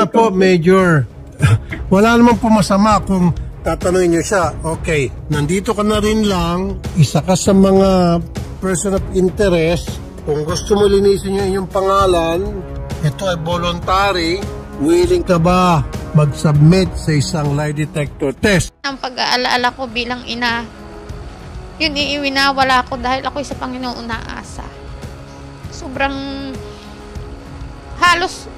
Po, Major, wala naman po masama kung tatanungin niyo siya. Okay, nandito ka na rin lang, isa ka sa mga person of interest. Kung gusto mo linisin niyo yung pangalan, ito ay voluntary. Willing ka ba mag-submit sa isang lie detector test? Ang pag-aalaala ko bilang ina, yun iiwinawala ko dahil ako sa Panginoon naasa. Sobrang halos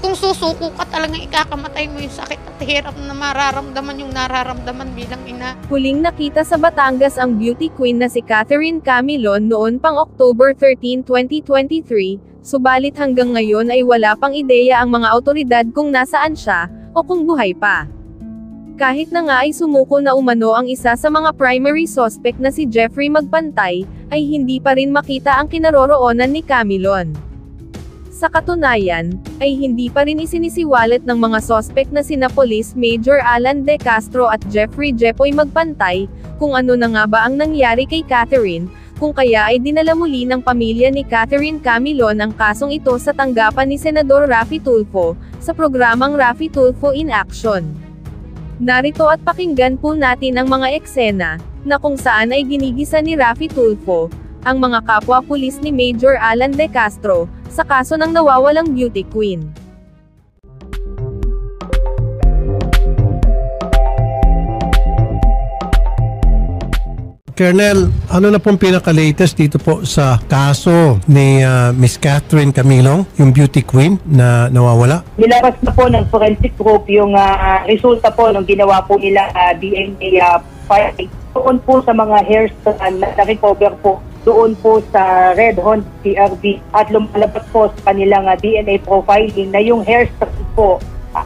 kung susuko ka talagang ikakamatay mo yung sakit at hirap na mararamdaman yung nararamdaman bilang ina. Huling nakita sa Batangas ang beauty queen na si Catherine Camilon noon pang October 13, 2023, subalit hanggang ngayon ay wala pang ideya ang mga awtoridad kung nasaan siya, o kung buhay pa. Kahit na nga ay sumuko na umano ang isa sa mga primary suspect na si Jeffrey Magpantay, ay hindi pa rin makita ang kinaroroonan ni Camilon. Sa katunayan, ay hindi pa rin isinisiwalat ng mga suspect na sina Police Major Alan De Castro at Jeffrey Jepoy Magpantay, kung ano na nga ba ang nangyari kay Catherine, kung kaya ay dinala muli ng pamilya ni Catherine Camilon ang kasong ito sa tanggapan ni Senador Raffy Tulfo, sa programang Raffy Tulfo in Action. Narito at pakinggan po natin ang mga eksena, na kung saan ay ginigisa ni Raffy Tulfo, ang mga kapwa pulis ni Major Alan De Castro, sa kaso ng nawawalang beauty queen. Colonel, ano na pong pinaka-latest dito po sa kaso ni Miss Catherine Camilon, yung beauty queen na nawawala? Nilabas na po ng forensic group yung resulta po ng ginawa po nila DNA filing doon po sa mga hairs na na-recover po doon po sa Red Honda CRV at lumalabas po sa kanilang DNA profiling na yung hairs po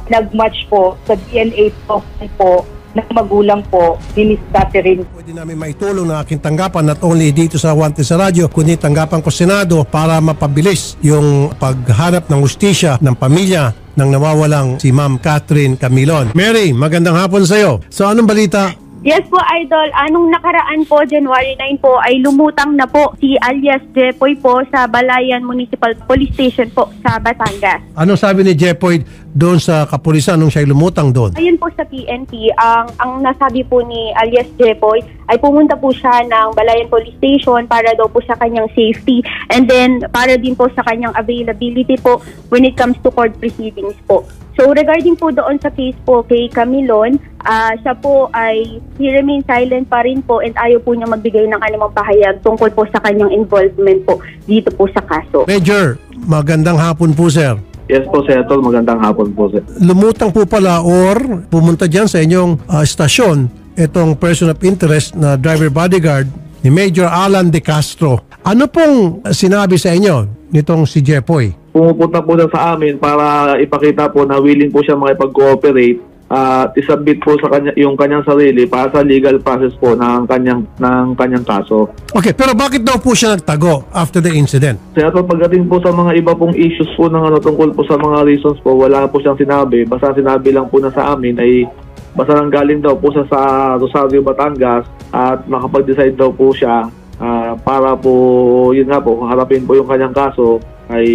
nag-match po sa DNA profile po ng magulang po ni Miss Catherine. Pwede namin maitulong na aking tanggapan not only dito sa Wanted sa Radyo, kundi tanggapan ko Senado para mapabilis yung paghanap ng hustisya ng pamilya ng nawawalang si Ma'am Catherine Camilon. Mary, magandang hapon sa iyo. So anong balita? Yes po, Idol. Anong nakaraan po, January 9 po, ay lumutang na po si alias Jepoy po sa Balayan Municipal Police Station po sa Batangas. Anong sabi ni Jepoy doon sa kapulisan nung siya lumutang doon? Ayun po sa PNP, ang nasabi po ni alias Jepoy ay pumunta po siya ng Balayan Police Station para daw po sa kanyang safety and then para din po sa kanyang availability po when it comes to court proceedings po. So regarding po doon sa case po kay Camilon, siya po ay he remains silent pa rin po and ayaw po niya magbigay ng anumang pahayag tungkol po sa kanyang involvement po dito po sa kaso. Major, magandang hapon po sir. Yes po, Senator. Magandang hapon po, sir. Lumutang po pala or pumunta dyan sa inyong stasyon itong person of interest na driver bodyguard ni Major Alan De Castro. Ano pong sinabi sa inyo nitong si Jepoy? Pumupunta po na sa amin para ipakita po na willing po siya makipag-cooperate at isubmit po sa kanya yung kanyang sarili para sa legal process po ng kanyang kaso. Okay, pero bakit daw po siya nagtago after the incident? Senator, pagdating po sa mga iba pong issues po ng tungkol po sa mga reasons po, wala po siyang sinabi. Basta sinabi lang po na sa amin ay basta nang galing daw po sa Rosario, Batangas at makapag-decide daw po siya para po, yun nga po, harapin po yung kanyang kaso ay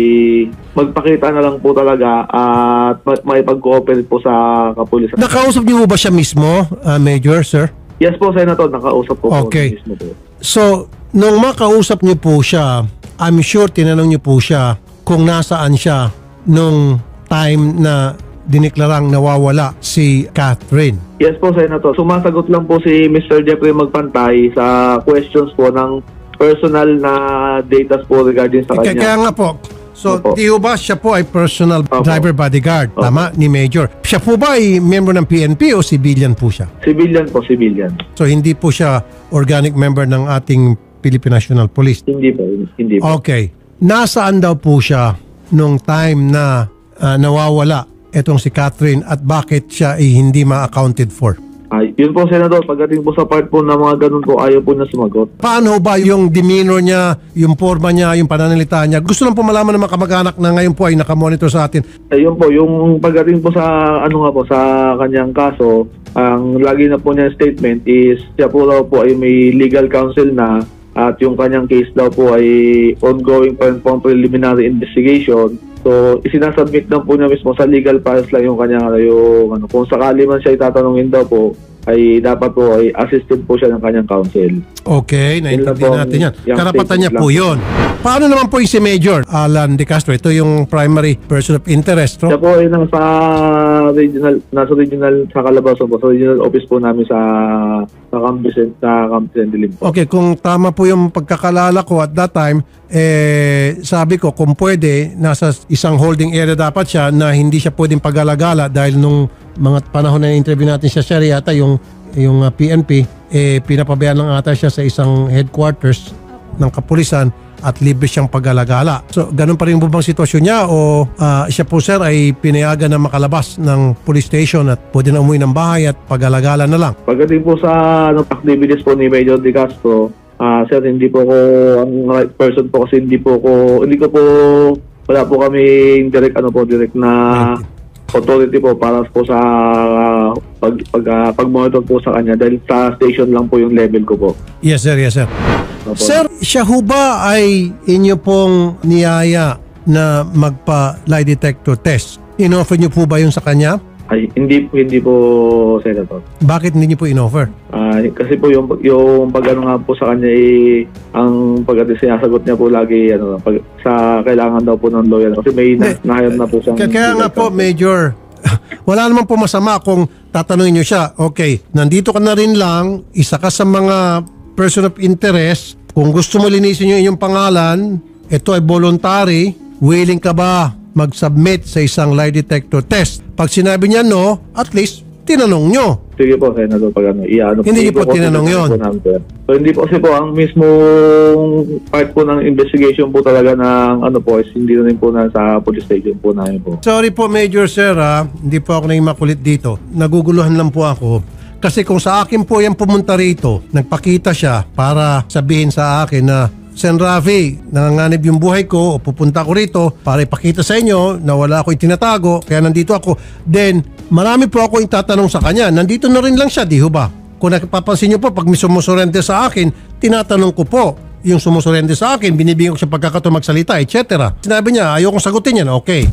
magpakita na lang po talaga at makipag-cooperate po sa kapulisan. Nakausap niyo ba siya mismo, Major, sir? Yes po, Senator. Nakausap po okay. Mismo po. So, nung makausap niyo po siya, I'm sure tinanong niyo po siya kung nasaan siya nung time na diniklarang nawawala si Catherine. Yes po, Senator. Sumasagot lang po si Mr. Jeffrey Magpantay sa questions po ng personal na data po regarding sa kanya. Kaya nga po. So, di ba siya po ay personal driver bodyguard, tama, ni Major? Siya po ba ay member ng PNP o civilian po siya? Civilian po, civilian. So, hindi po siya organic member ng ating Philippine National Police? Hindi po, hindi po. Okay. Nasaan daw po siya nung time na nawawala etong si Catherine at bakit siya ay hindi ma-accounted for? Yun po, Senador, pagdating po sa part po na mga ganun po, ayaw po na sumagot. Paano ba yung demeanor niya, yung forma niya, yung pananalita niya? Gusto lang po malaman ng mga kamag-anak na ngayon po ay nakamonitor sa atin. Yun po, yung pagdating po sa sa kanyang kaso, ang lagi na po niya statement is siya po daw po ay may legal counsel na at yung kanyang case daw po ay ongoing pa po preliminary investigation So, isinasubmit lang po niya mismo sa legal files lang yung kanya, kung sakali man siya itatanungin daw po, ay dapat po ay assisted po siya ng kanyang counsel. Okay, naintindihan natin yan. Yung Karapatan niya statement po lang. yun. Paano naman po yung si Major Alan De Castro? Ito yung primary person of interest. Siya po ay nasa regional sa Calabarzon po, sa regional office po namin sa Camp Dilim po. Okay, kung tama po yung pagkakalala ko at that time, sabi ko kung pwede, nasa isang holding area dapat siya na hindi siya pwedeng pag-alagala dahil nung mga panahon na interview natin siya, yata yung PNP, pinapabayaan lang ata siya sa isang headquarters ng kapulisan at libre siyang pag-alagala. So, ganun pa rin po bang sitwasyon niya o siya po sir ay pinayagan na makalabas ng police station at pwede na umuwi ng bahay at pag-alagala na lang? Pagdating po sa activities po ni Major De Castro, sir, hindi po ko ang right person po kasi wala po kami direct na authority po para po sa pag-monitor po sa kanya dahil sa station lang po yung level ko po. Yes sir, yes sir. Sir, siya ho ba ay inyo pong niyaya na magpa-lie detector test? In-offer niyo po ba yun sa kanya? Ay, hindi po, Senator. Bakit hindi niyo po in-offer? Kasi po yung pag-ano nga po sa kanya ang sinasagot niya po lagi sa kailangan daw po ng lawyer kasi may na-hire na po siyang Kaya nga po, Major, wala naman po masama kung tatanungin niyo siya, okay, nandito ka na rin lang, isa ka sa mga person of interest, kung gusto mo linisin yung inyong pangalan, ito ay voluntary, willing ka ba mag-submit sa isang lie detector test? Pag sinabi niya no, at least tinanong nyo. Sige po, Senator, Hindi niyo po tinanong yun. So, hindi po kasi po ang mismong part po ng investigation po talaga ng hindi na rin po sa police station po namin po. Sorry po, Major Sir, hindi po ako naging makulit dito. Naguguluhan lang po ako. Kasi kung sa akin po yan pumunta rito, nagpakita siya para sabihin sa akin na Sen Rafi, nanganganib yung buhay ko o pupunta ko rito para ipakita sa inyo na wala ako itinatago kaya nandito ako. Then, marami po ako itatanong sa kanya. Nandito na rin lang siya, di ho ba? Kung napapansin nyo po, pag may sumusurrender sa akin, tinatanong ko po yung sumusurrender sa akin, binibigyan ko siya pagkakataon magsalita, etc. Sinabi niya, ayokong sagutin yan, okay.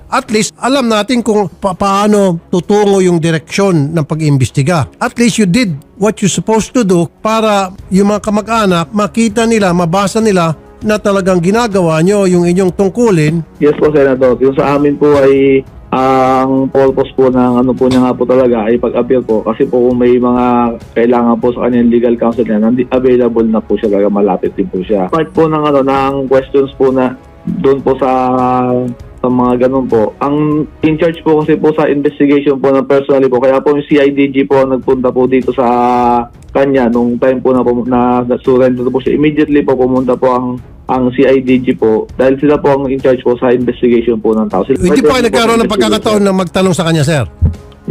At least, alam natin kung paano tutungo yung direksyon ng pag-iimbestiga. At least you did what you're supposed to do para yung mga kamag-anak makita nila, mabasa nila na talagang ginagawa nyo yung inyong tungkulin. Yes po, Senator. Yung sa amin po ay ang purpose po ng po niya nga po talaga ay pag-appeal po. Kasi po kung may mga kailangan po sa kanyang legal counsel niya, available na po siya, talaga malapit din po siya. Part po ng questions po na doon po sa mga ganun po. Ang in charge po kasi po sa investigation po na personally po, kaya po yung CIDG po nagpunta po dito sa kanya nung time po na surrender po siya. Immediately po pumunta po ang CIDG po dahil sila po ang in charge po sa investigation po ng tao. Hindi po kayo nagkaroon ng pagkakataon na magtanong sa kanya, sir?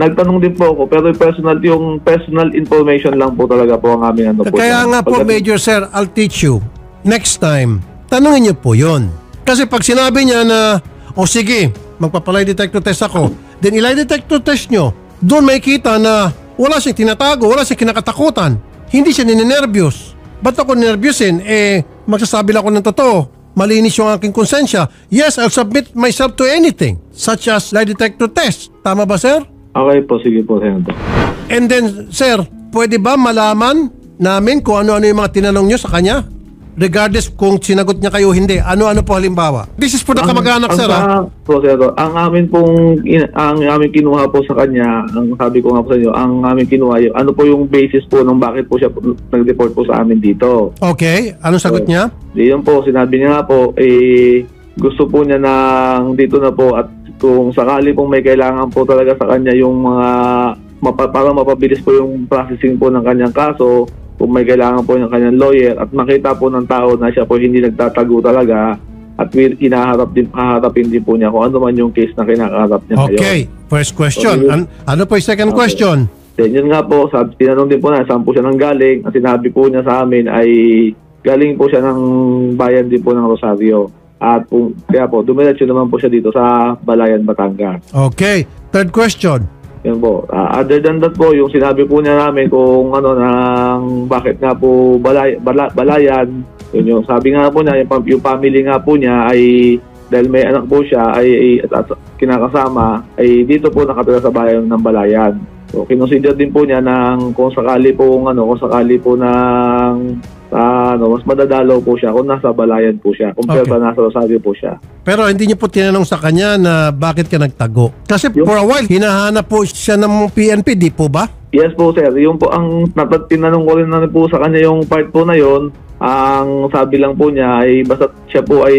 Nagtanong din po ako pero yung personal information lang po talaga po ang aming po. Kaya nga po, Major Sir, I'll teach you. Next time, tanungin niyo po yun. Kasi pag sinabi niya na o sige, magpapalay detector test ako. Then ilay detector test nyo. Doon may kita na wala siyang tinatago, wala siyang kinakatakutan. Hindi siya ninenervyos. Ba't ako ninervyusin? Magsasabi lang ako ng totoo. Malinis yung aking konsensya. Yes, I'll submit myself to anything. Such as lie detector test. Tama ba, sir? Okay po, sige po, Senator. And then, sir, pwede ba malaman namin kung ano-ano yung mga tinanong nyo sa kanya? Regardless kung sinagot niya kayo hindi, ano-ano po halimbawa? This is for the kamag-anak, sir, ang amin kinuha po sa kanya, ang sabi ko nga po sa inyo, ang amin kinuha, ano po yung basis po nung bakit po siya nag-report po sa amin dito. Okay, anong sagot niya? Yun po, sinabi niya nga po, gusto po niya na dito na po at kung sakali pong may kailangan po talaga sa kanya yung mga, para mapabilis po yung processing po ng kanyang kaso, kung may kailangan po ng kanyang lawyer at makita po ng tao na siya po hindi nagtatago talaga at haharapin din po niya kung ano man yung case na kinakaharap niya ngayon. Okay, first question. So, ano po yung second question? Then yun nga po, tinanong din po na saan po siya nang galing. At sinabi po niya sa amin ay galing po siya ng bayan din po ng Rosario. At kaya po, dumiretso naman po siya dito sa Balayan, Batangas. Okay, third question. Yun po. Other than that po, yung sinabi po niya namin kung bakit nga po Balayan, yun yung sabi nga po niya, yung family nga po niya ay dahil may anak po siya at kinakasama, ay dito po nakatira sa bayan ng Balayan. So, kinonsider din po niya kung sakali po mas madadalaw po siya kung nasa Balayan po siya, compare sa nasa Rosario po siya. Pero hindi niyo po tinanong sa kanya na bakit ka nagtago? Kasi for a while, hinahanap po siya ng PNP, di po ba? Yes po, sir. Yung po ang tinanong ko rin na po sa kanya yung part po na yon. Ang sabi lang po niya ay basta siya po ay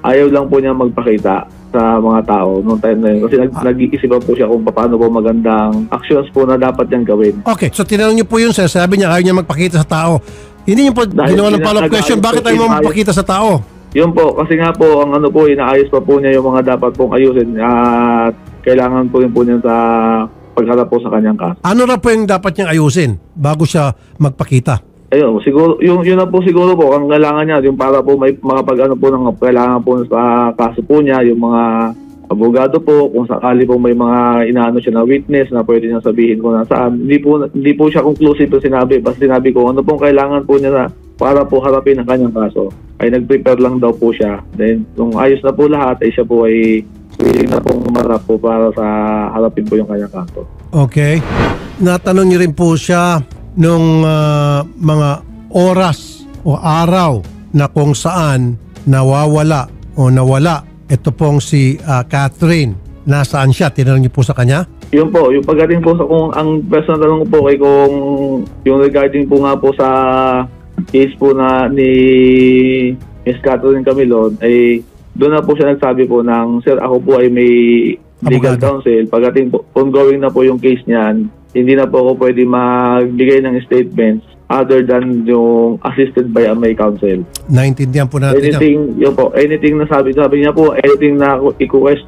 ayaw lang po niya magpakita sa mga tao noong time na yun. Kasi nag-iisipan po siya kung paano po magandang actions po na dapat niyang gawin. Okay, so tinanong niyo po yun, sir. Sabi niya ayaw niya magpakita sa tao. Hindi niyo po ginawa ng follow-up question, bakit ayaw mo magpakita sa tao? Yun po, kasi nga po, ang inaayos pa po niya yung mga dapat pong ayusin at kailangan po yun po niya sa pagharap po sa kanyang kaso. Ano na po yung dapat niyang ayusin bago siya magpakita? Ayun, siguro, yun na po siguro po, ang kailangan niya, yung para po may makapag kailangan po sa kaso po niya, yung mga abogado po, kung sakali po may mga inaano siya na witness na pwede niya sabihin kung nasaan. Hindi po siya conclusive na sinabi, basta sinabi ko, ano pong kailangan po niya na para po harapin ang kanyang kaso. Ay nag-prepare lang daw po siya. Then, kung ayos na po lahat, ay siya po ay willing na pong umarap po para sa harapin po yung kanyang kaso. Okay. Natanong niyo rin po siya nung mga oras o araw na kung saan nawawala o nawala ito pong si Catherine. Nasaan siya? Tinanong niyo po sa kanya? Yun po, yung pagdating po sa kung ang personal tanong ko po kay kung yung regarding po nga po sa case po na ni Miss Catherine Camilon ay doon na po siya nagsabi po ng sir, ako po ay may legal counsel. Pagdating po, ongoing na po yung case niyan, hindi na po ako pwede magbigay ng statements other than yung assisted by my counsel. Naintindihan po natin anything na sabi niya po, anything na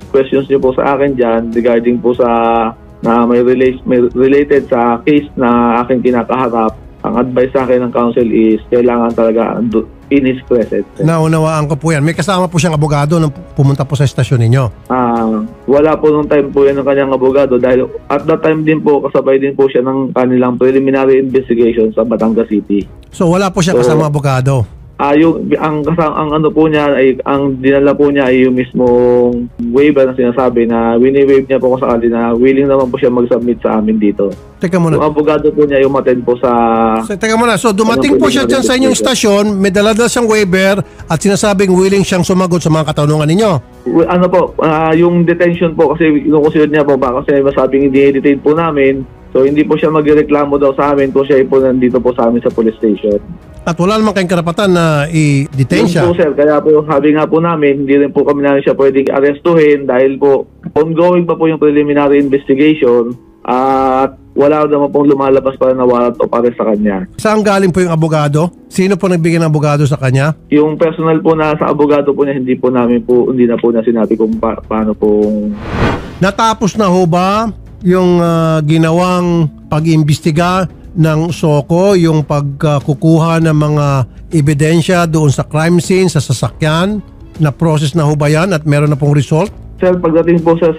questions niyo po sa akin dyan regarding po sa na may related sa case na aking kinakaharap, ang advice sa akin ng counsel is kailangan talaga in his presence. Naunawaan ko po yan. May kasama po siyang abogado nung pumunta po sa estasyon ninyo? Wala po nung time po yan ng kanyang abogado dahil at that time din po kasabay din po siya ng kanilang preliminary investigation sa Batangas City. So wala po siya kasama abogado? Ang ano po niya ay ang dinala po niya ay yung mismong waiver na sinasabi na wini-waive niya po sakali na willing naman po siya mag-submit sa amin dito. Teka muna. Yung abogado po niya yung attend po sa... Teka muna. So dumating po siya dyan sa inyong stasyon, may dala-dala siyang waiver at sinasabing willing siyang sumagot sa mga katanungan ninyo. Ano po, yung detention po kasi inukusunod niya po ba kasi masabing hindi-detain po namin. So hindi po siya magreklamo daw sa amin kung siya po nandito po sa amin sa police station. At wala naman kayong karapatan na i-detain siya. Po, sir. Kaya po, sabi nga po namin, hindi rin po kami namin siya pwedeng arestuhin dahil po, ongoing pa po yung preliminary investigation at wala naman pong lumalabas pa na warrant of arrest sa kanya. Saan galing po yung abogado? Sino po nagbigay ng abogado sa kanya? Yung personal po na sa abogado po niya, hindi na po na sinabi kung paano pong... Natapos na ho ba yung ginawang pag-imbestiga ng SOCO, yung pagkukuha ng mga ebidensya doon sa crime scene, sa sasakyan, na process na ho ba yan at meron na pong result? Sir, pagdating po sa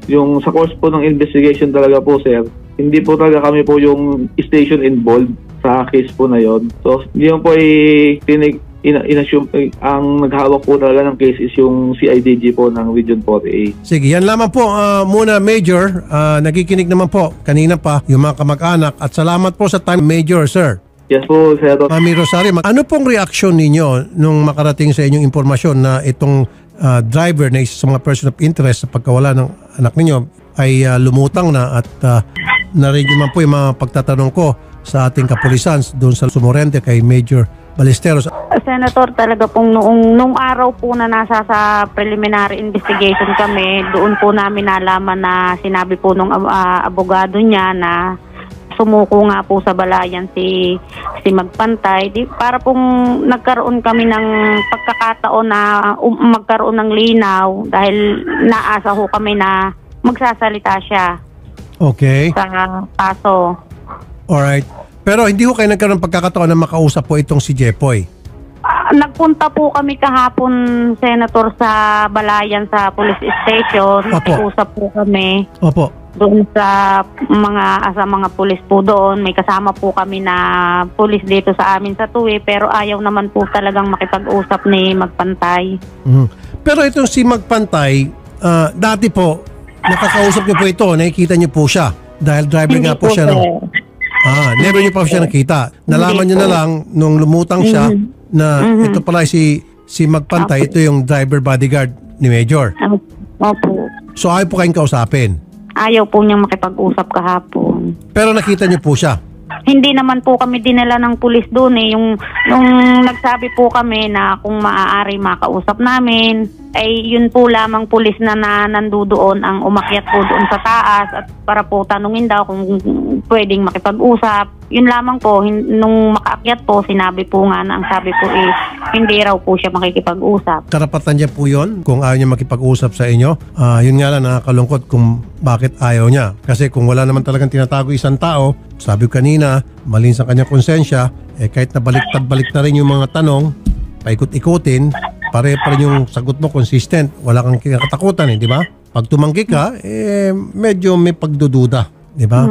yung sa course po ng investigation talaga po, sir, hindi po talaga kami po yung station involved sa case po na yon. So, yun po ay in-assume ang naghawak po talaga ng case is yung CIDG po ng Region 4A. Sige, yan lamang po muna, Major. Nakikinig naman po kanina pa yung mga kamag-anak at salamat po sa time, Major, sir. Yes po, Sir. Mami Rosario, ano pong reaksyon ninyo nung makarating sa inyong impormasyon na itong driver na isa sa mga person of interest sa pagkawala ng anak ninyo ay lumutang na at narinig naman po yung mga pagtatanong ko sa ating kapulisan doon sa sumurente kay Major Ballesteros. Senator, talaga pong nung araw po na nasa sa preliminary investigation kami, doon po namin nalaman na sinabi po nung abogado niya na sumuko nga po sa Balayan si Magpantay. Para pong nagkaroon kami ng pagkakataon na magkaroon ng linaw dahil naasa ho kami na magsasalita siya. Okay. Sa kaso. Alright. Pero hindi ko kayo nagkaroon ng pagkakataon na makausap po itong si Jepoy? Nagpunta po kami kahapon, Senator, sa Balayan sa police station. Nag-usap po kami. Opo. doon sa mga pulis po doon. May kasama po kami na pulis dito sa amin sa Tuwi, pero ayaw naman po talagang makipag-usap ni Magpantay. Pero itong si Magpantay, dati po, nakakausap niyo po ito, nakikita niyo po siya. Dahil driver Hindi nga po siya. Never niyo pa siya nakita. Nalaman niyo na lang nung lumutang siya na ito pala si Magpantay, ito yung driver bodyguard ni Major. Opo. So ayaw po kayong kausapin? Ayaw po niyang makipag-usap kahapon. Pero nakita niyo po siya? Hindi naman po kami dinala ng pulis doon eh. Nung nagsabi po kami na kung maaari makausap namin, ay yun po lamang pulis na nandoon ang umakyat po doon sa taas at para po tanungin daw kung pwedeng makipag-usap. Yun lamang po, nung makaakyat po, sinabi po nga na ang sabi po hindi raw po siya makikipag-usap. Karapatan niya po yun kung ayaw niya makipag-usap sa inyo. Yun nga lang nakakalungkot kung bakit ayaw niya. Kasi kung wala naman talagang tinatago isang tao, sabi ko kanina, malinis ang kanyang konsensya, kahit na balik na rin yung mga tanong, paikot-ikutin, pare pa rin yung sagot mo consistent. Wala kang kinakatakutan, di ba? Pag tumanggi ka, medyo may pagdududa, di ba?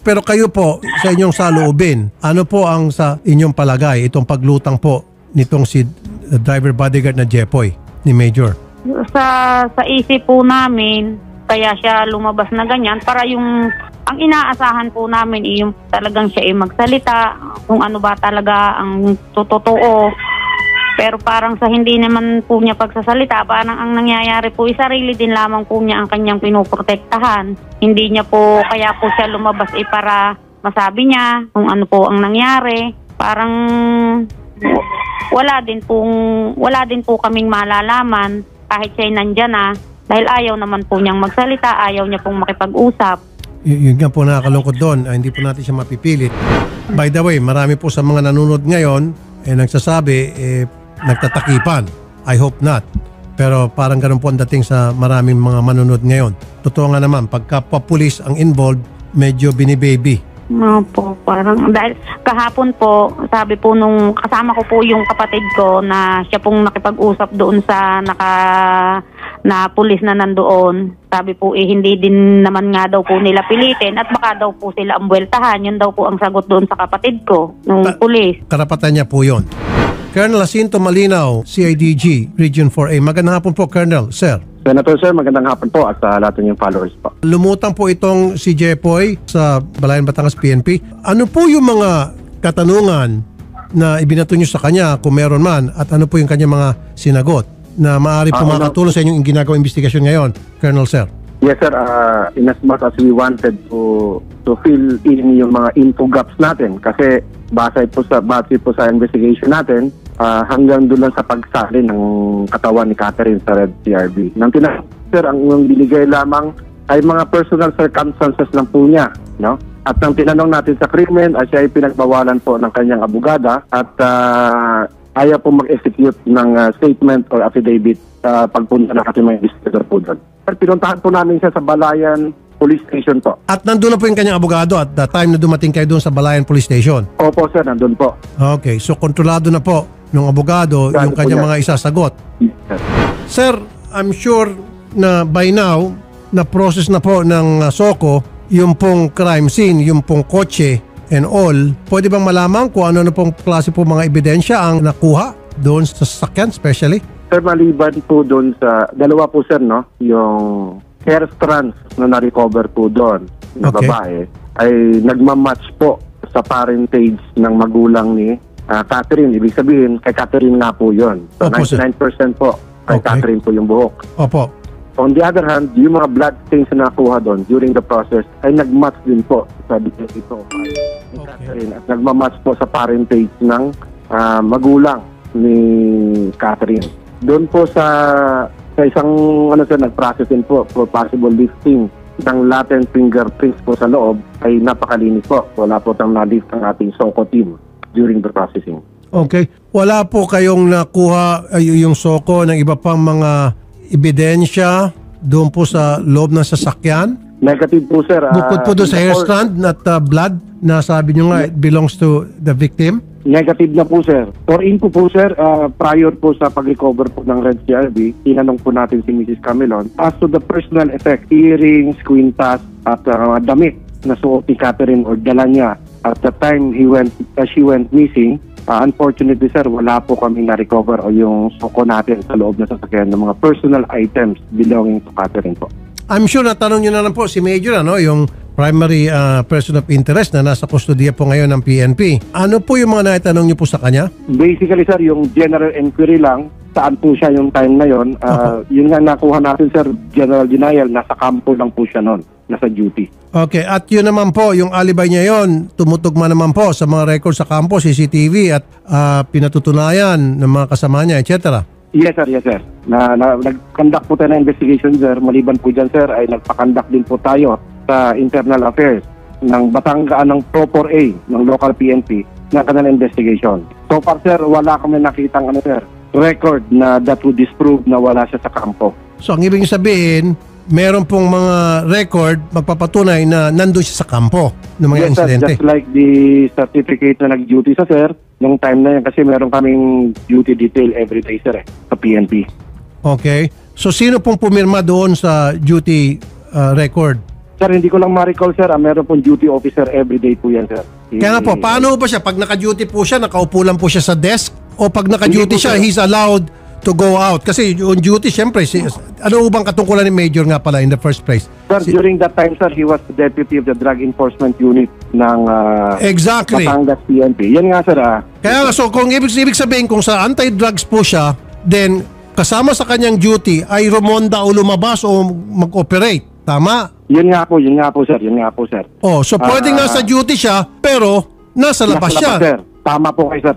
Pero kayo po, sa inyong saloobin, ano po ang sa inyong palagay, itong paglutang po nitong si driver bodyguard na Jepoy ni Major? Sa isip po namin, kaya siya lumabas na ganyan para ang inaasahan po namin yung talagang siya magsalita kung ano ba talaga ang totoo. Pero parang sa hindi naman po niya pagsasalita, parang ang nangyayari po sarili din lamang po niya ang kanyang pinoprotektahan. Hindi niya po, kaya po siya lumabas para masabi niya kung ano po ang nangyari. Parang wala din po kaming malalaman kahit siya'y nandyan na dahil ayaw naman po niyang magsalita, ayaw niya pong makipag-usap. Yun nga po nakakalungkot doon, hindi po natin siya mapipilit. By the way, marami po sa mga nanonood ngayon nagsasabi, nagtatakipan. I hope not. Pero parang ganun po ang dating sa maraming mga manonood ngayon. Totoo nga naman, pagka pulis ang involved, medyo binibaby. Opo, parang dahil kahapon po, sabi po nung kasama ko po yung kapatid ko na siya pong nakipag-usap doon sa na pulis na nandoon. Sabi po hindi din naman nga daw po nila pilitin at baka daw po sila ambueltahan. Yun daw po ang sagot doon sa kapatid ko, nung pulis. Karapatan niya po yun. Colonel Jacinto Malinaw, CIDG, Region 4A. Magandang hapon po, Colonel. Sir. Senator Sir, magandang hapon po at sa lahat ng followers po. Lumutang po itong si Jepoy sa Balayan Batangas PNP. Ano po yung mga katanungan na ibinato nyo sa kanya kung meron man at ano po yung kanyang mga sinagot na maaari po makatulong sa inyong ginagawang investigasyon ngayon, Colonel Sir? Yes sir, in as much as we wanted to fill in yung mga info gaps natin kasi base po sa investigation natin, hanggang doon lang sa pagsali ng katawan ni Catherine sa Red CRB. Nang sir, ang binigay lamang ay mga personal circumstances lang po niya, no? At nang tinanong natin sa krimen, siya ay pinagbawalan po ng kanyang abogada at ayaw po mag-execute ng statement or affidavit pagpunta na kasi may investigator po doon. Pinuntahan po namin siya sa Balayan Police Station po. At nandun na po yung kanyang abogado at the time na dumating kayo doon sa Balayan Police Station? Opo sir, nandun po. Okay, so kontrolado na po ng abogado yung kanyang mga isasagot. Yes, sir, I'm sure na by now, na process na po ng SOCO yung pong crime scene, yung pong kotse and all. Pwede bang malaman kung ano na pong klase po mga ebidensya ang nakuha doon sa sasakyan especially? Sir, maliban po doon sa dalawa po sir, no? Yung hair strands na na-recover po doon na babae ay nagmamatch po sa parentage ng magulang ni Catherine. Ibig sabihin, kay Catherine nga po yun. So, Opo, 99% po kay Catherine po yung buhok. Opo. On the other hand, yung mga blood stains na nakuha doon during the process ay nagmatch din po sa DNA profile ni Catherine at nagmamatch po sa parentage ng magulang ni Catherine. Doon po sa isang nag-process din po for possible lifting ng latent fingerprints po sa loob ay napakalinis po. Wala po tang na-lift ang ating SOCO team during the processing. Okay. Wala po kayong nakuha yung SOCO ng iba pang mga ebidensya doon po sa loob ng sasakyan Negative po, sir. Bukod po doon sa hair strand at blood na sabi nyo nga it belongs to the victim? Negative na po, sir. For info po, sir, prior po sa pag-recover po ng Red CRB, tinanong po natin si Mrs. Camilon. As to the personal effect, earrings, kwintas, at damit na suot ni Catherine or dala niya at the time she went missing, unfortunately, sir, wala po kami na-recover o yung suko natin sa loob na sasakyan ng mga personal items belonging to Catherine po. I'm sure natanong nyo na lang po si Major, yung primary person of interest na nasa kustodiya po ngayon ng PNP. Ano po yung mga naitanong nyo po sa kanya? Basically, sir, yung general inquiry lang, saan po siya yung time na yon. Yun nga nakuha natin, sir, general denial, nasa kampo lang po siya noon, nasa duty. Okay, at yun naman po, yung alibay niya yon, tumutugma naman po sa mga records sa kampo, CCTV at pinatutunayan ng mga kasama niya, etc. Yes, sir. Yes, sir. Nag-conduct po tayo ng investigation, sir. Maliban po dyan, sir, ay nagpa-conduct din po tayo sa internal affairs ng Batangaan ng Proper A ng local PNP na kanilang investigation. So far, sir, wala kami nakitang sir, record na that would disprove na wala siya sa kampo. So, ang ibig sabihin, meron pong mga record magpapatunay na nandun siya sa kampo ng mga insidente. Sir, just like the certificate na nag-duty sa sir, nung time na yan kasi meron kaming duty detail every day, sir, sa PNP. Okay. So, sino pong pumirma doon sa duty record? Sir, hindi ko lang ma-recall, sir. Meron pong duty officer every day po yan, sir. Kaya nga po, paano ba siya? Pag naka-duty po siya, nakaupo lang po siya sa desk? O pag naka-duty siya, he's allowed to go out? Kasi on duty, syempre, ano bang katungkulan ni Major nga pala in the first place? Sir, during that time, sir, he was the deputy of the Drug Enforcement Unit ng exactly. Batangas PNP. Yan nga, sir. Kaya nga, so kung ibig sabihin, kung sa anti-drugs po siya, then kasama sa kanyang duty ay rumonda o lumabas o mag-operate. Tama? Yun nga po, sir. Oh, so pwedeng nasa duty siya, pero nasa labas siya. Sir. Tama po kayo, sir.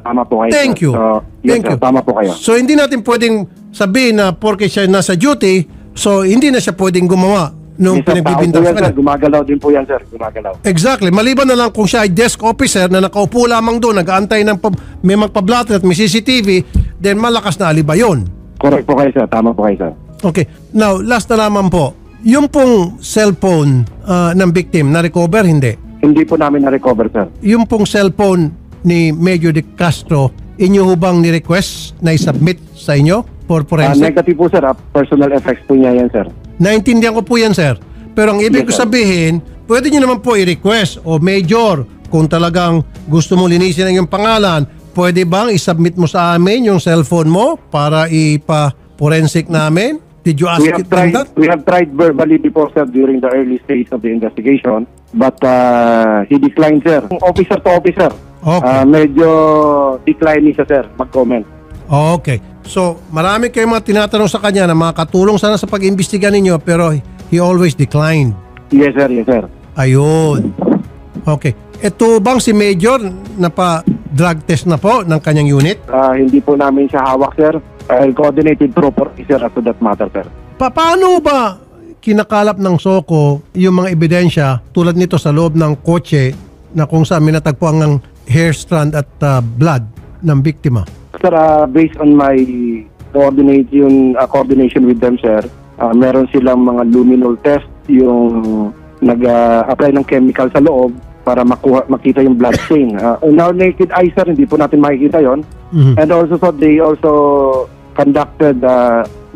Thank you. So, yes, Thank you. Tama po kayo. So, hindi natin pwedeng sabihin na porke siya nasa duty, so hindi na siya pwedeng gumawa nung pinagbibintang sa kanya. Gumagalaw din po yan, sir. Gumagalaw. Exactly. Maliban na lang kung siya ay desk officer na nakaupo lamang doon, nag-aantay ng may magpa-blotter at may CCTV, then malakas na alibay yun. Correct po kayo, sir. Tama po kayo, sir. Okay. Now, last na naman po. Yung pong cellphone ng victim, na-recover, hindi? Hindi po namin na-recover, sir. Yung pong cellphone ni Major De Castro, inyo hubang ni-request na i-submit sa inyo for forensic? Negative po, sir. Personal effects po niya yan, sir. Naintindihan ko po yan, sir. Pero ang ibig ko sabihin, pwede nyo naman po i-request o Major, kung talagang gusto mo linisin ang iyong pangalan, pwede bang i-submit mo sa amin yung cellphone mo para ipa-forensic namin? Did you ask it from that? We have tried verbally before, sir, during the early stage of the investigation, but he declined, sir. Officer to officer. Okay. Medyo declining siya, sir, mag-comment. Okay. So, marami kayong mga tinatanong sa kanya na makakatulong sana sa pag-imbestiga ninyo, pero he always declined. Yes, sir. Yes, sir. Ayun. Okay. Ito bang si Major napa-drug test na po ng kanyang unit? Hindi po namin siya hawak, sir. I'll coordinate with proper officer as to that matter, sir. Paano ba kinakalap ng SOCO yung mga ebidensya tulad nito sa loob ng kotse na kung saan minatagpuan ng hair strand at blood ng biktima? Sir, based on my coordination with them, sir, meron silang mga luminol test, yung nag-apply ng chemical sa loob para makita yung blood stain. On our naked eye, sir, hindi po natin makikita yon. And also, so they also conducted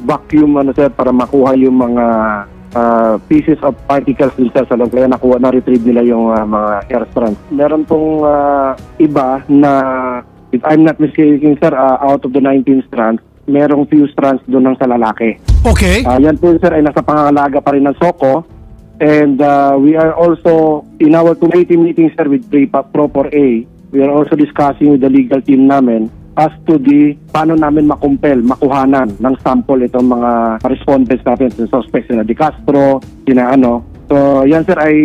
vacuum, sir, para makuha yung mga pieces of particles din, sir, sa loob. Kaya na-retrieve nila yung mga hair strands. Meron pong iba na, if I'm not mistaken, sir, out of the 19 strands, merong few strands doon ng sa lalaki. Okay. Yan po, sir, ay nasa pangangalaga pa rin ng SOCO. And we are also, in our committee meeting, sir, with Proper A, we are also discussing with the legal team namin as to paano namin makuhanan ng sample itong mga respondents natin, suspects na De Castro, So, yan, sir, ay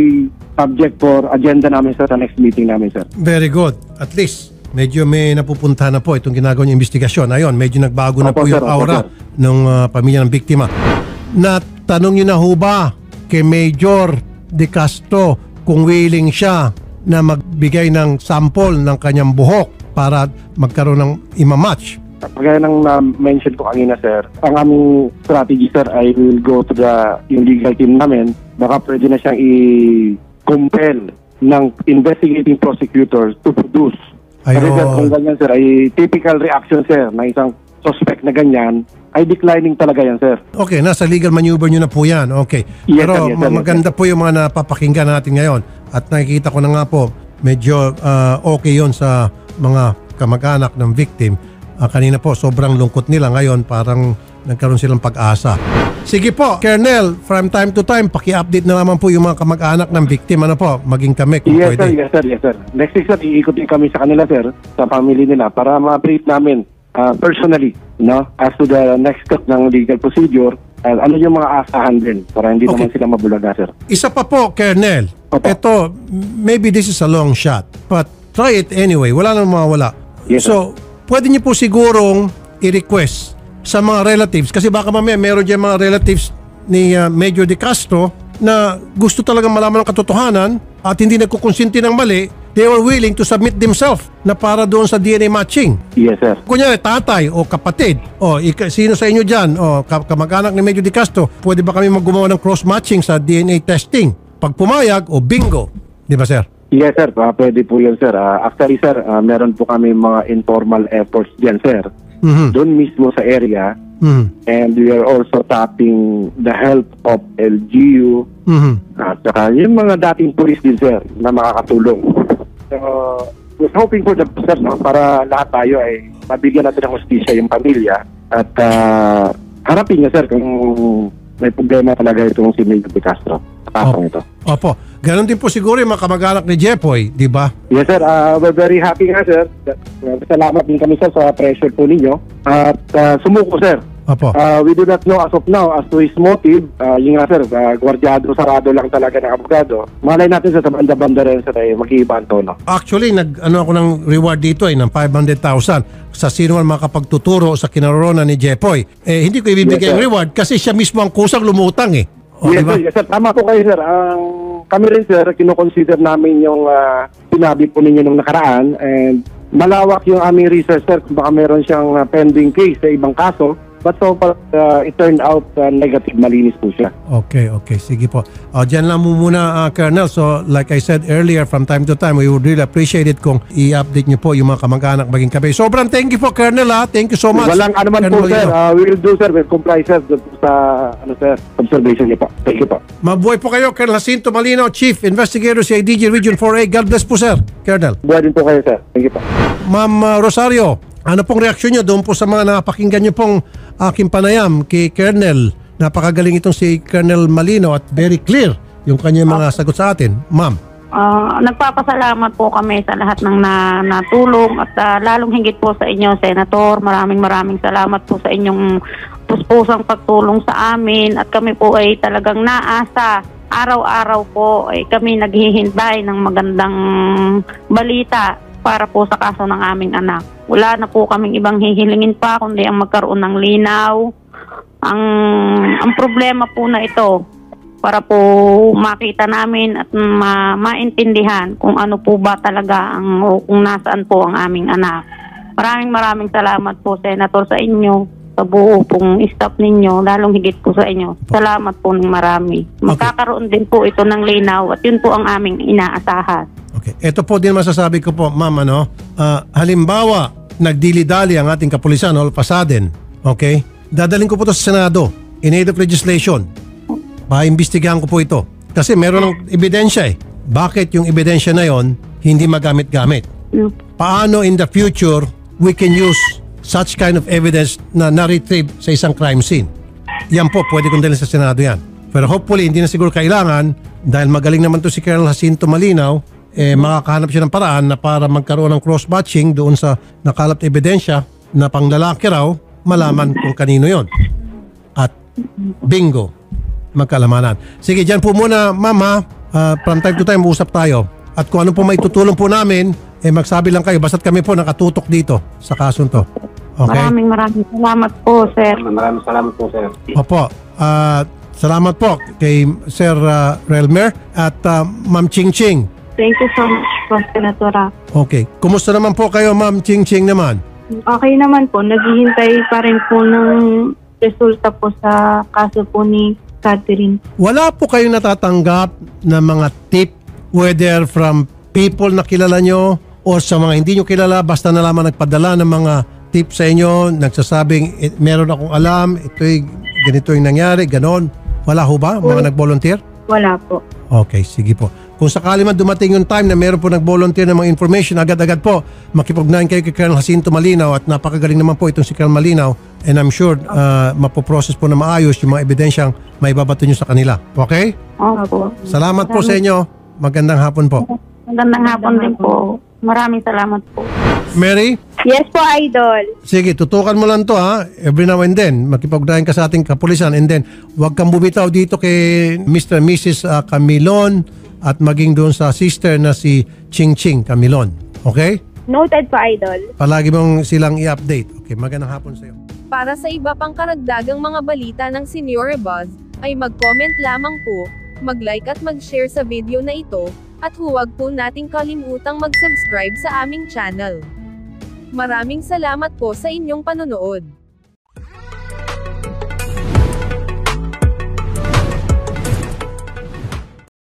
subject for agenda namin, sir, sa next meeting namin, sir. Very good. At least, medyo may napupunta na po itong ginagawa niyong investigasyon. Ayon, medyo nagbago na po yung aura ng pamilya ng biktima. Natanong niyo na ho ba kay Major De Castro kung willing siya na magbigay ng sample ng kanyang buhok para magkaroon ng imamatch? Kagaya ng mention ko kanina, sir, ang aming strategy, sir, ay will go to yung legal team namin. Baka pwede na siyang i-compel ng investigating prosecutors to produce. Kasi sir, kung ganyan, sir, ay typical reaction, sir, na isang suspect na ganyan, ay declining talaga yan, sir. Okay, nasa legal maneuver nyo na po yan. Okay. Yes, Pero sir, yes, sir, maganda po yung mga napapakinggan natin ngayon. At nakikita ko na nga po, medyo okay yon sa mga kamag-anak ng victim. Kanina po, sobrang lungkot nila. Ngayon, parang nagkaroon silang pag-asa. Sige po, Colonel, from time to time, paki-update na naman po yung mga kamag-anak ng victim. Ano po, maging kami kung Yes, pwede. sir, yes, sir. Next week, sir, iikutin kami sa kanila, sir, sa family nila, para ma-brief namin personally, no, as to the next step ng legal procedure, ano yung mga asahan din, para hindi naman sila mabulaga, sir. Isa pa po, Colonel. Opo. Ito, maybe this is a long shot, but try it anyway. Wala nang mawawala. Yes, So, pwede niyo po sigurong i-request sa mga relatives, kasi baka mamaya meron dyan mga relatives ni Major De Castro na gusto talagang malaman ng katotohanan at hindi nagkukonsinti ng mali. They were willing to submit themselves na para doon sa DNA matching. Yes, sir. Kunyari, tatay o kapatid, o sino sa inyo dyan, o kamag-anak ni Major De Castro, pwede ba kami maggumawa ng cross-matching sa DNA testing? Pag pumayag, o bingo. Di ba, sir? Yes, sir. Pwede po yun, sir. Actually, sir, meron po kami mga informal efforts dyan, sir. Doon mismo sa area. And we are also tapping the help of LGU at saka yung mga dating police din, sir, na makakatulong. So, we're hoping for the best, sir, no? Para lahat tayo ay mabigyan natin ng hustisya yung pamilya at harapin niya, sir, kung may problema talaga itong si Major De Castro. Ito. Opo. Ganon din po siguro yung mga kamag-anak ni Jepoy, di ba? Yes, sir. We're very happy nga, sir. Salamat din kami, sir, sa pressure po ninyo. At sumuko, sir. Opo. We do not know as of now as to his motive. Yung nga, sir, gwardyado, sarado lang talaga ng abogado. Malay natin, sir, sa banda-banda rin, sir, ay mag-iiba ang tono. Actually, ako ng reward dito ng 500,000 sa sino man makapagtuturo sa kinaroroonan ni Jepoy. Hindi ko ibibigay ang reward kasi siya mismo ang kusang lumutang eh. Yes, diba? Sir, yes, sir. Tama po kayo, sir. Kami rin, sir, kinoconsider namin yung sinabi po ninyo nung nakaraan and malawak yung aming research, sir. Baka meron siyang pending case sa ibang kaso. But so far, it turned out negative, malinis po siya. Okay. Sige po. Diyan lang muna, Colonel. So, like I said earlier, from time to time, we would really appreciate it kung i-update niyo po yung mga kamag-anak maging kape. Sobrang thank you po, Colonel. Thank you so much. Walang anuman po, sir. We will do, sir. We'll comply, sir, sa sir, observation niyo po. Thank you po. Mabuhay po kayo, Colonel Jacinto Malinaw, Chief Investigator sa IDG Region 4A. God bless po, sir. Colonel. Buhay din po kayo, sir. Thank you po. Ma'am Rosario, ano pong reaksyon niyo doon po sa mga napakinggan niyo pong aking panayam kay Colonel? Napakagaling itong si Colonel Malinaw at very clear yung kanyang mga sagot sa atin. Ma'am. Nagpapasalamat po kami sa lahat ng natulong at lalong higit po sa inyo, Senator. Maraming salamat po sa inyong puspusang pagtulong sa amin at kami po ay talagang naasa. Araw-araw po ay kami naghihintay ng magandang balita para po sa kaso ng aming anak. Wala na po kaming ibang hihilingin pa kundi ang magkaroon ng linaw. Ang problema po na ito para po makita namin at maintindihan kung ano po ba talaga kung nasaan po ang aming anak. Maraming salamat po, Senator, sa inyo, sa buo pong staff ninyo, lalong higit po sa inyo. Salamat po ng marami. Magkakaroon din po ito ng linaw at yun po ang aming inaasahan. Okay. Ito po din masasabi ko po, ma'am, halimbawa, nagdili-dali ang ating kapulisan all of a sudden, okay? Dadaling ko po ito sa Senado in aid of legislation. Paimbestigahan ko po ito. Kasi meron ng ebidensya eh. Bakit yung ebidensya na yon hindi magamit-gamit? Paano in the future we can use such kind of evidence na na-retrieve sa isang crime scene? Yan po, pwede kong dalhin sa Senado yan. Pero hopefully, hindi na siguro kailangan dahil magaling naman to si Colonel Jacinto Malinaw, makakahanap siya ng paraan na para magkaroon ng cross-matching doon sa nakalap na ebidensya na panglalaki raw, malaman kung kanino yon. At bingo, magkalamanan. Sige, dyan po muna, ma'am, ha. From time to time, usap tayo. At kung ano po may tutulong po namin, magsabi lang kayo. Basta't kami po nakatutok dito sa kasong to. Okay? Maraming salamat po, sir. Maraming salamat po, sir. Opo. Salamat po kay Sir Relmer at Ma'am Ching Ching. Thank you so much po, Senatora. Okay. Kumusta naman po kayo, Ma'am Ching Ching naman? Okay naman po, naghihintay pa rin po ng resulta po sa kaso po ni Catherine. Wala po kayong natatanggap na mga tip, whether from people na kilala nyo o sa mga hindi nyo kilala, basta na lamang nagpadala ng mga tip sa inyo, nagsasabing, meron akong alam, ganito yung nangyari, ganon. Wala ho ba? Mga nag-volunteer? Wala po. Okay, sige po. Kung sakali man dumating yung time na meron po nag-volunteer ng mga information, agad-agad po, makipag-ugnayan kayo kay Colonel Jacinto Malinaw at napakagaling naman po itong si Colonel Malinaw and I'm sure mapoprocess po na maayos yung mga ebidensyang maibabato nyo sa kanila. Okay? Opo. Salamat po sa inyo. Magandang hapon po. Magandang hapon din po. Maraming salamat po. Mary? Yes po, Idol. Sige, tutukan mo lang to ha. Every now and then, makipag-ugnayan ka sa ating kapulisan and then, huwag kang bumitaw dito kay Mr. and Mrs. Camilon at maging doon sa sister na si Ching Ching Camilon. Okay? Noted po, Idol. Palagi mong silang i-update. Okay, magandang hapon sa iyo. Para sa iba pang karagdagang mga balita ng Senyora Buzz, ay mag-comment lamang po, mag-like at mag-share sa video na ito, at huwag po nating kalimutang mag-subscribe sa aming channel. Maraming salamat po sa inyong panonood.